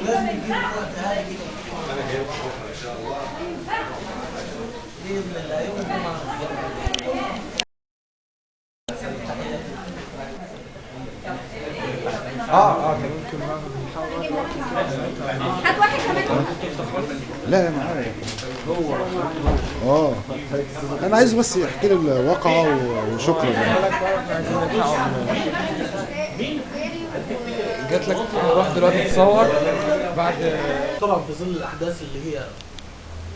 لازم نجيب وقت هادي انا جاي بكره ان شاء الله. باذن الله يوم الجمعه. ممكن نعمل محاضرة دلوقتي. هات واحد كمان. لا معايا اه انا عايز بس يحكي لي الواقعه وشكرا يعني. جات لك روح دلوقتي تصور بعد. طبعا في ظل الاحداث اللي هي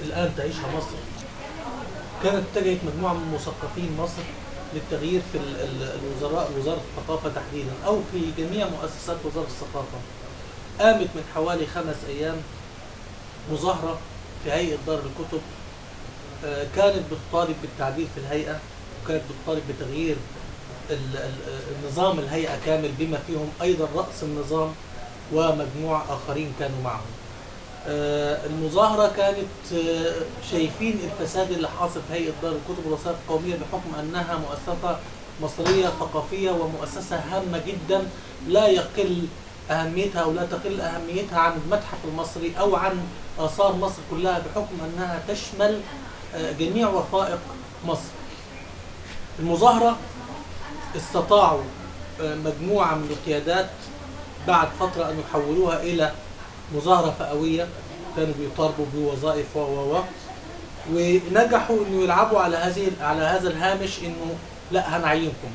الان تعيشها مصر، كانت اتجهت مجموعه من مثقفين مصر للتغيير في الوزراء، وزاره الثقافه تحديدا، او في جميع مؤسسات وزاره الثقافه. قامت من حوالي 5 أيام مظاهره في هيئه دار الكتب، كانت بتطالب بالتعديل في الهيئه، وكانت بتطالب بتغيير النظام الهيئه كامل، بما فيهم ايضا راس النظام ومجموعه اخرين كانوا معهم. المظاهرة كانت شايفين الفساد اللي حاصل في هيئة دار الكتب والوثائق القومية، بحكم أنها مؤسسة مصرية ثقافية ومؤسسة هامة جدا، لا يقل أهميتها أو لا تقل أهميتها عن المتحف المصري أو عن آثار مصر كلها، بحكم أنها تشمل جميع وثائق مصر. المظاهرة استطاعوا مجموعة من القيادات بعد فترة أن يحولوها إلى مظاهرة فئوية، كانوا بيطالبوا بوظائف ونجحوا انه يلعبوا على هذا الهامش، انه لا هنعينكم.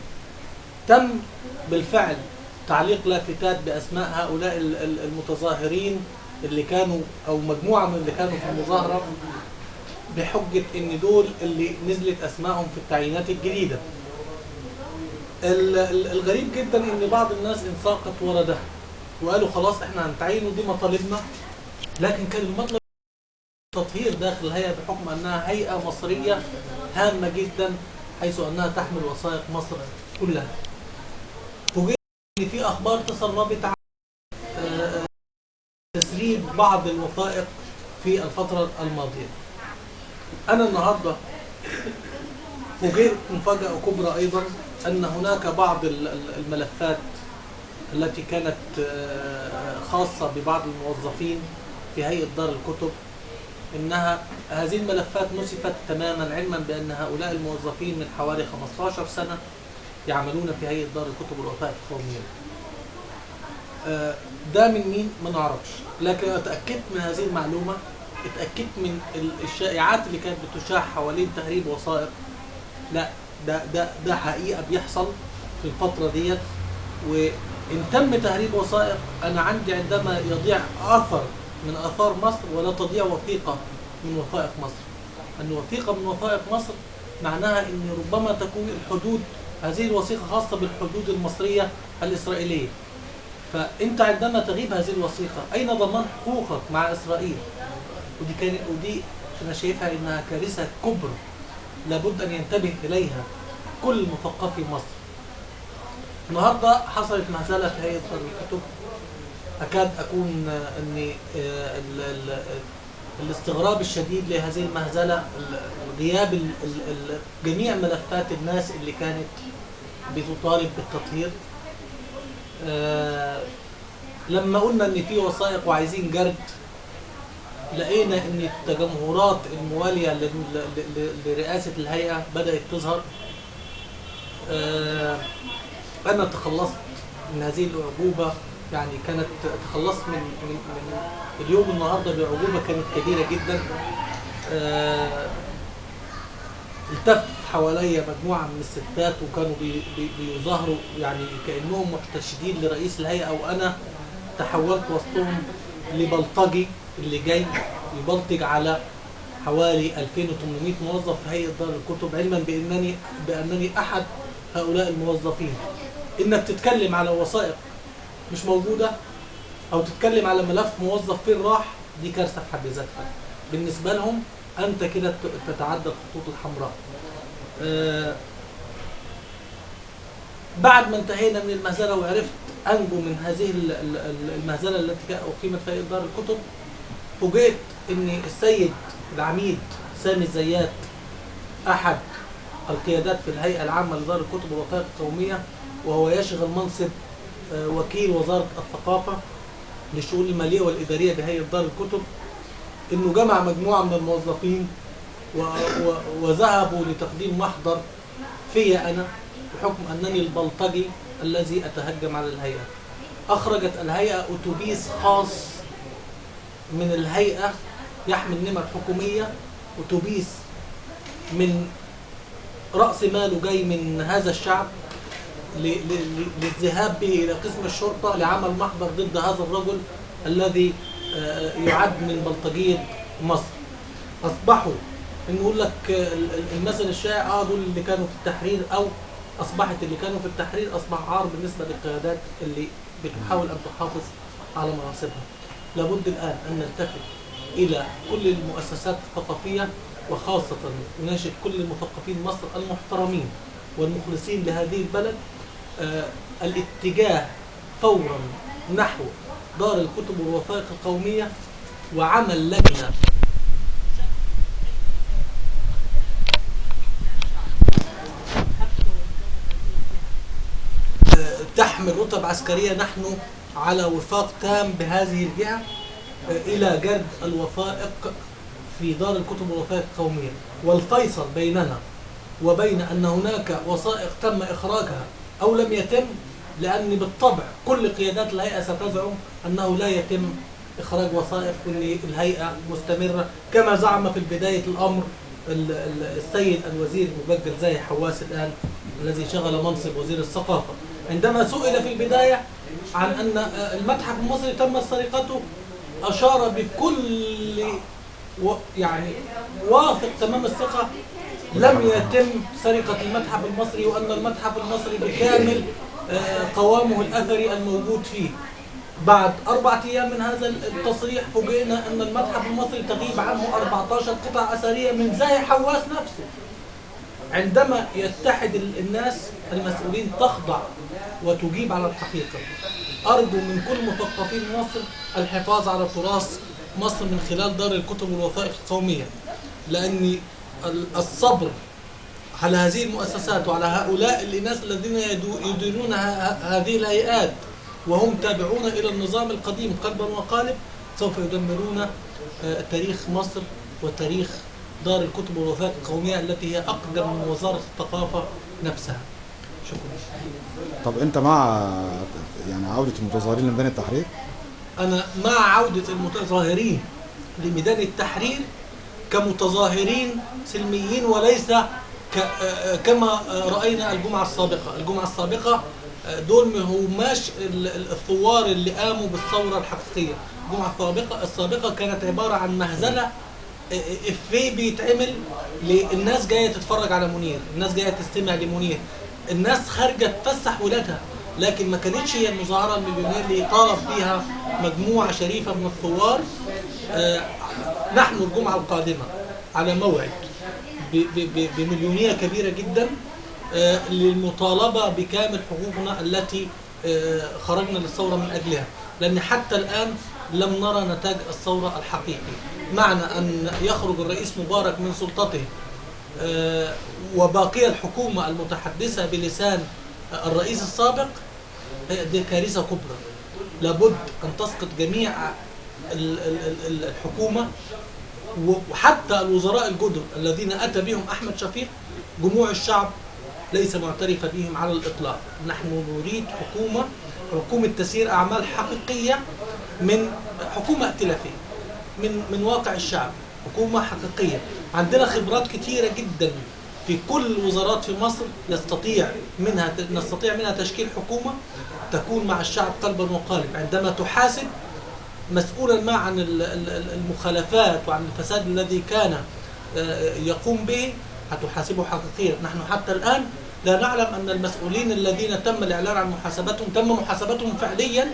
تم بالفعل تعليق لافتات باسماء هؤلاء المتظاهرين اللي كانوا، او مجموعة من اللي كانوا في المظاهرة، بحجة ان دول اللي نزلت اسمائهم في التعيينات الجديدة. الغريب جدا ان بعض الناس انساقت ورا ده وقالوا خلاص احنا هنتعين ودي مطالبنا، لكن كان المطلب تطهير داخل الهيئة، بحكم انها هيئة مصرية هامة جدا، حيث انها تحمل وثائق مصر كلها. فوجئت ان في اخبار تسربت عن تسريب بعض الوثائق في الفترة الماضية. انا النهاردة فوجئت مفاجأة كبرى ايضا، ان هناك بعض الملفات التي كانت خاصة ببعض الموظفين في هيئة دار الكتب، إنها هذه الملفات نسفت تماما، علما بأن هؤلاء الموظفين من حوالي 15 سنة يعملون في هيئة دار الكتب والوثائق القومية. ده من مين؟ ما نعرفش، لكن اتأكدت من هذه المعلومة، اتأكدت من الشائعات اللي كانت بتشاع حوالين تهريب وثائق. لا، ده حقيقة بيحصل في الفترة ديت. وإن تم تهريب وثائق، أنا عندي عندما يضيع أثر من آثار مصر ولا تضيع وثيقة من وثائق مصر. أن وثيقة من وثائق مصر معناها أن ربما تكون الحدود، هذه الوثيقة خاصة بالحدود المصرية الإسرائيلية، فأنت عندما تغيب هذه الوثيقة أين ضمان حقوقك مع إسرائيل؟ ودي أنا شايفها إنها كارثة كبرى لابد أن ينتبه إليها كل مثقفي مصر. النهارده حصلت مهزلة في هيئة دار الكتب، أكاد أكون أن الاستغراب الشديد لهذه المهزلة غياب جميع ملفات الناس اللي كانت بتطالب بالتطهير. لما قلنا ان في وثائق وعايزين جرد، لقينا ان التجمهرات الموالية لرئاسة الهيئة بدأت تظهر. أنا تخلصت من هذه الأعجوبة، يعني كانت تخلصت من اليوم النهاردة بعجوبة كانت كبيرة جدا. التف حواليا مجموعة من الستات وكانوا بيظاهروا يعني كأنهم محتشدين لرئيس الهيئة، وأنا تحولت وسطهم لبلطجي اللي جاي يبلطج على حوالي 2800 موظف في هيئة دار الكتب، علما بأنني أحد هؤلاء الموظفين. إنك تتكلم على وثائق مش موجودة أو تتكلم على ملف موظف فين راح، دي كارثة في حد ذاتها. بالنسبة لهم أنت كده تتعدى الخطوط الحمراء. بعد ما انتهينا من المهزلة وعرفت أنجو من هذه المهزلة التي أقيمت في هيئة دار الكتب، فوجئت إن السيد العميد سامي الزيات أحد القيادات في الهيئة العامة لدار الكتب والوثائق القومية، وهو يشغل منصب وكيل وزارة الثقافة للشؤون المالية والإدارية بهيئة دار الكتب، إنه جمع مجموعة من الموظفين وذهبوا لتقديم محضر فيا أنا بحكم أنني البلطجي الذي أتهجم على الهيئة. أخرجت الهيئة أتوبيس خاص من الهيئة يحمل نمر حكومية، أتوبيس من رأس ماله جاي من هذا الشعب للذهاب به إلى قسم الشرطة لعمل محضر ضد هذا الرجل الذي يعد من بلطجية مصر. أصبحوا نقول لك المثل الشائع دول اللي كانوا في التحرير، أو أصبحت اللي كانوا في التحرير أصبح عار بالنسبة للقيادات اللي بتحاول أن تحافظ على مناصبها. لابد الآن أن نلتفت إلى كل المؤسسات الثقافية، وخاصة ناشد كل المثقفين مصر المحترمين والمخلصين لهذه البلد الاتجاه فورا نحو دار الكتب والوثائق القومية، وعمل لجنة تحمل رتب عسكرية. نحن على وفاق تام بهذه الجهة إلى جرد الوثائق في دار الكتب والوثائق القومية. والفيصل بيننا وبين أن هناك وثائق تم إخراجها أو لم يتم، لأن بالطبع كل قيادات الهيئة ستزعم أنه لا يتم إخراج وثائق، وأن الهيئة مستمرة كما زعم في بداية الأمر السيد الوزير المبجل زاهي حواس الآن الذي شغل منصب وزير الثقافة، عندما سئل في البداية عن أن المتحف المصري تم سرقته أشار بكل يعني واثق تمام الثقة لم يتم سرقة المتحف المصري، وأن المتحف المصري بكامل قوامه الأثري الموجود فيه. بعد 4 أيام من هذا التصريح فوجئنا أن المتحف المصري تغيب عنه 14 قطعة أثرية من زاهي حواس نفسه. عندما يتحد الناس المسؤولين تخضع وتجيب على الحقيقة. أرجو من كل مثقفين مصر الحفاظ على تراث مصر من خلال دار الكتب والوثائق القومية، لأن الصبر على هذه المؤسسات وعلى هؤلاء الناس الذين يديرون هذه الهيئات وهم تابعون إلى النظام القديم قلبا وقالب سوف يدمرون تاريخ مصر وتاريخ دار الكتب والوثائق القومية التي هي أقدم من وزارة الثقافة نفسها. شكرا. طب أنت مع يعني عودة المتظاهرين لميدان التحرير؟ أنا مع عودة المتظاهرين لميدان التحرير كمتظاهرين سلميين، وليس كما رأينا الجمعة السابقة. الجمعة السابقة دول ما هماش الثوار اللي قاموا بالثورة الحقيقية. الجمعة السابقة كانت عبارة عن مهزلة إفيه بيتعمل للناس جاية تتفرج على منير، الناس جاية تستمع لمنير، الناس خارجة تفسح ولادها، لكن ما كانتش هي المظاهرة المليونير اللي طالب فيها مجموعة شريفة من الثوار. نحن الجمعة القادمة على موعد بمليونية كبيرة جدا للمطالبة بكامل حقوقنا التي خرجنا للثورة من أجلها، لأن حتى الآن لم نرى نتاج الثورة الحقيقي. معنى أن يخرج الرئيس مبارك من سلطته وباقي الحكومة المتحدثة بلسان الرئيس السابق، دي كارثة كبرى. لابد أن تسقط جميع الحكومة وحتى الوزراء الجدد الذين أتى بهم أحمد شفيق. جموع الشعب ليس معترفة بهم على الإطلاق. نحن نريد حكومة تسيير أعمال حقيقية، من حكومة ائتلافية من واقع الشعب، حكومة حقيقية. عندنا خبرات كثيرة جدا في كل الوزارات في مصر نستطيع منها تشكيل حكومة تكون مع الشعب قلبا وقالب. عندما تحاسب مسؤولا ما عن المخالفات وعن الفساد الذي كان يقوم به هتحاسبه حقيقيا. نحن حتى الآن لا نعلم أن المسؤولين الذين تم الإعلان عن محاسبتهم تم محاسبتهم فعليا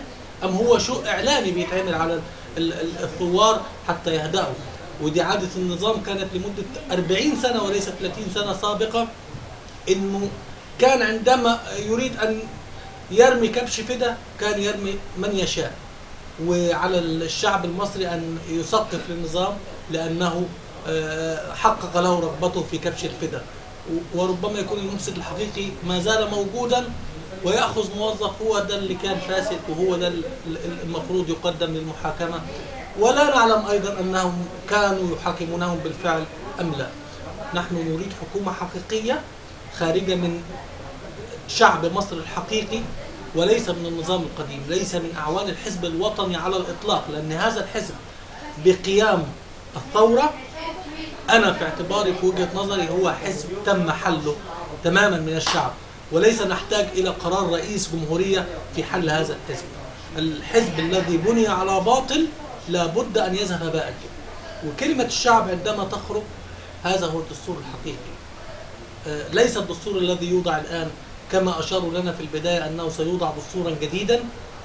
أم هو شو إعلامي بيتعمل على الثوار حتى يهدأوا. ودي عادة النظام كانت لمدة 40 سنة وليس 30 سنة سابقة، إنه كان عندما يريد أن يرمي كبش فدا كان يرمي من يشاء، وعلى الشعب المصري أن يسقف للنظام لأنه حقق له رغبته في كبش الفدا. وربما يكون المفسد الحقيقي ما زال موجودا ويأخذ موظف هو ده اللي كان فاسد وهو ده المفروض يقدم للمحاكمة، ولا نعلم أيضا أنهم كانوا يحاكمونهم بالفعل أم لا. نحن نريد حكومة حقيقية خارجة من شعب مصر الحقيقي، وليس من النظام القديم، ليس من أعوان الحزب الوطني على الإطلاق، لأن هذا الحزب بقيام الثورة أنا في اعتباري في وجهة نظري هو حزب تم حله تماما من الشعب، وليس نحتاج إلى قرار رئيس جمهورية في حل هذا الحزب. الحزب الذي بني على باطل لابد أن يذهب هباء، وكلمة الشعب عندما تخرج هذا هو الدستور الحقيقي. ليس الدستور الذي يوضع الآن كما أشاروا لنا في البداية أنه سيوضع دستورا جديدا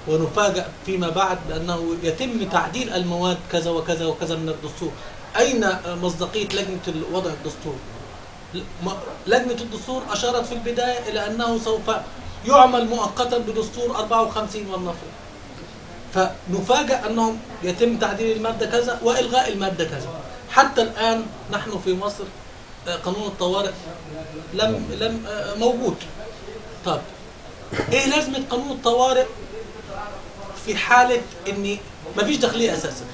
ونفاجأ فيما بعد بأنه يتم تعديل المواد كذا وكذا وكذا من الدستور. أين مصداقية لجنة وضع الدستور؟ لجنة الدستور أشارت في البداية إلى أنه سوف يعمل مؤقتا بدستور 54 والنفر، فنفاجأ أنه يتم تعديل المادة كذا وإلغاء المادة كذا. حتى الآن نحن في مصر قانون الطوارئ لم موجود. طب ايه لازمة قانون الطوارئ في حالة ان مفيش داخلية اساسا؟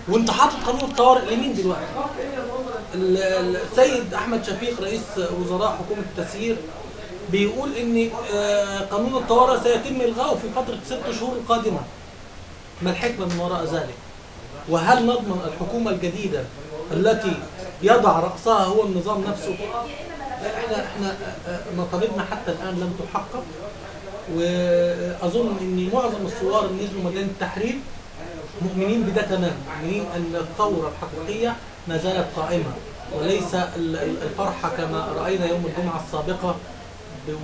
وانت حاطط قانون الطوارئ لمين دلوقتي؟ السيد احمد شفيق رئيس وزراء حكومة التسيير بيقول ان قانون الطوارئ سيتم الغاؤه في فترة 6 شهور القادمة. ما الحكمة من وراء ذلك؟ وهل نضمن الحكومة الجديدة التي يضع رأسها هو النظام نفسه؟ احنا مطالبنا حتى الآن لم تحقق، وأظن أن معظم الثوار اللي نزلوا ميدان التحرير مؤمنين بده تماما، مؤمنين أن الثورة الحقيقية ما زالت قائمة، وليس الفرحة كما رأينا يوم الجمعة السابقة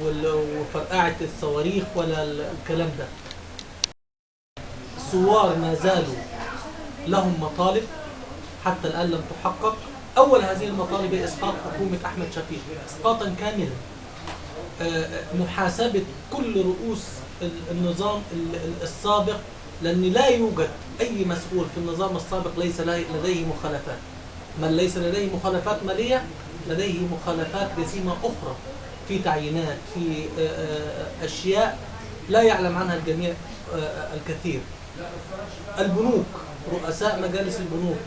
وفرقعة الصواريخ ولا الكلام ده. الثوار ما زالوا لهم مطالب حتى الآن لم تحقق. أول هذه المطالب هي إسقاط حكومة أحمد شفيق إسقاطا كاملا، محاسبة كل رؤوس النظام السابق، لأن لا يوجد أي مسؤول في النظام السابق ليس لديه مخالفات. من ليس لديه مخالفات مالية لديه مخالفات جسيمة أخرى في تعيينات، في أشياء لا يعلم عنها الجميع الكثير. البنوك، رؤساء مجالس البنوك،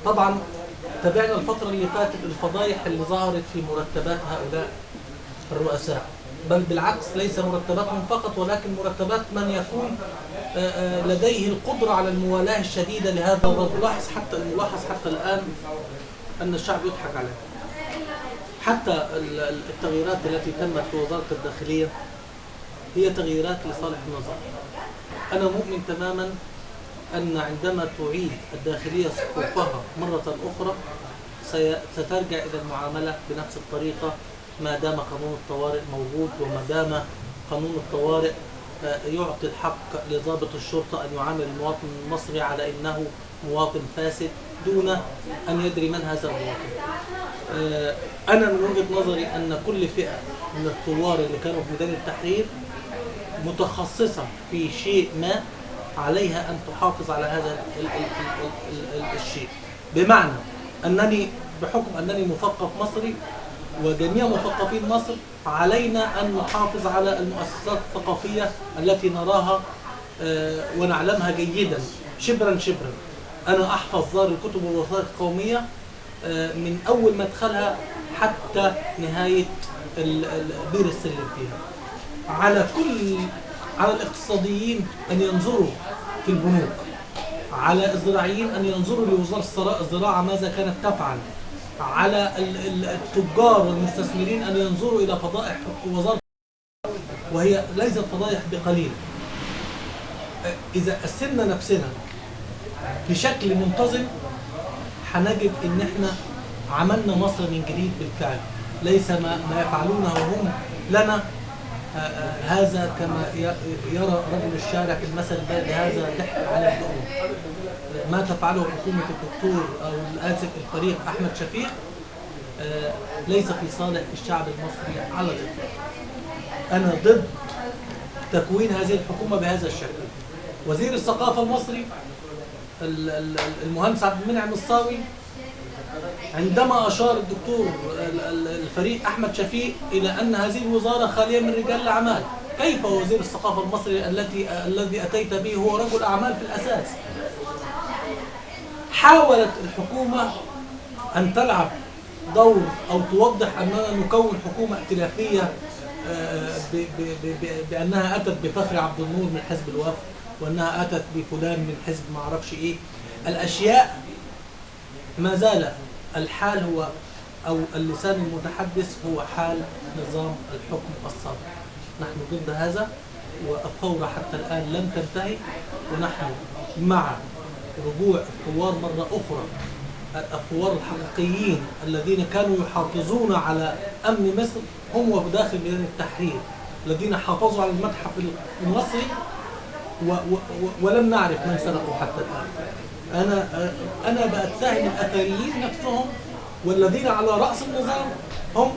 طبعا تابعنا الفترة اللي فاتت الفضايح اللي ظهرت في مرتبات هؤلاء الرؤساء، بل بالعكس ليس مرتباتهم فقط ولكن مرتبات من يكون لديه القدرة على الموالاة الشديدة لهذا الرجل. نلاحظ حتى الآن أن الشعب يضحك عليه. حتى التغييرات التي تمت في وزارة الداخلية هي تغييرات لصالح النظام. أنا مؤمن تماما أن عندما تعيد الداخلية صفوفها مرة أخرى سترجع إلى المعاملة بنفس الطريقة ما دام قانون الطوارئ موجود، وما دام قانون الطوارئ يعطي الحق لضابط الشرطة أن يعامل المواطن المصري على أنه مواطن فاسد دون أن يدري من هذا المواطن. أنا من وجهة نظري أن كل فئة من الثوار اللي كانوا في ميدان التحرير متخصصة في شيء ما عليها أن تحافظ على هذا الشيء، بمعنى أنني بحكم أنني مثقف مصري وجميع مثقفين مصر علينا أن نحافظ على المؤسسات الثقافية التي نراها ونعلمها جيدا شبرا شبرا. أنا أحفظ دار الكتب والوثائق القومية من أول مدخلها حتى نهاية بير السلم فيها. على الاقتصاديين أن ينظروا في البنوك، على الزراعيين أن ينظروا لوزارة الزراعة ماذا كانت تفعل، على التجار والمستثمرين أن ينظروا إلى فضائح وزارة، وهي ليست فضائح بقليل. إذا قسمنا نفسنا بشكل منتظم هنجد إن إحنا عملنا مصر من جديد بالفعل، ليس ما يفعلونه هم لنا. هذا كما يرى رجل الشارع في المثل البلدي، هذا ضحك على الدقون. ما تفعله حكومة الدكتور أو الآسف الفريق أحمد شفيق ليس في صالح الشعب المصري على الإطلاق. أنا ضد تكوين هذه الحكومة بهذا الشكل. وزير الثقافة المصري المهندس عبد المنعم الصاوي عندما أشار الدكتور الفريق أحمد شفيق إلى أن هذه الوزارة خالية من رجال الأعمال. كيف وزير الثقافة المصري الذي أتيت به هو رجل أعمال في الأساس؟ حاولت الحكومة أن تلعب دور أو توضح أننا نكون حكومة ائتلافية بأنها أتت بفخر عبد النور من حزب الوفد، وأنها أتت بفلان من حزب ما أعرفش إيه. الأشياء ما زال الحال هو أو اللسان المتحدث هو حال نظام الحكم السابق. نحن ضد هذا، والثورة حتى الآن لم تنتهي، ونحن مع رجوع الثوار مرة أخرى، الثوار الحقيقيين الذين كانوا يحافظون على أمن مصر هم وداخل ميدان التحرير، الذين حافظوا على المتحف المصري ولم نعرف من سرقوا حتى الآن. أنا بأتهم الأثريين نفسهم، والذين على رأس النظام هم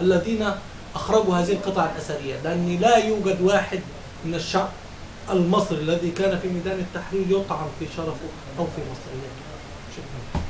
الذين أخرجوا هذه القطع الأثرية، لأن لا يوجد واحد من الشعب المصري الذي كان في ميدان التحرير يطعن في شرفه أو في مصريته. شكرا.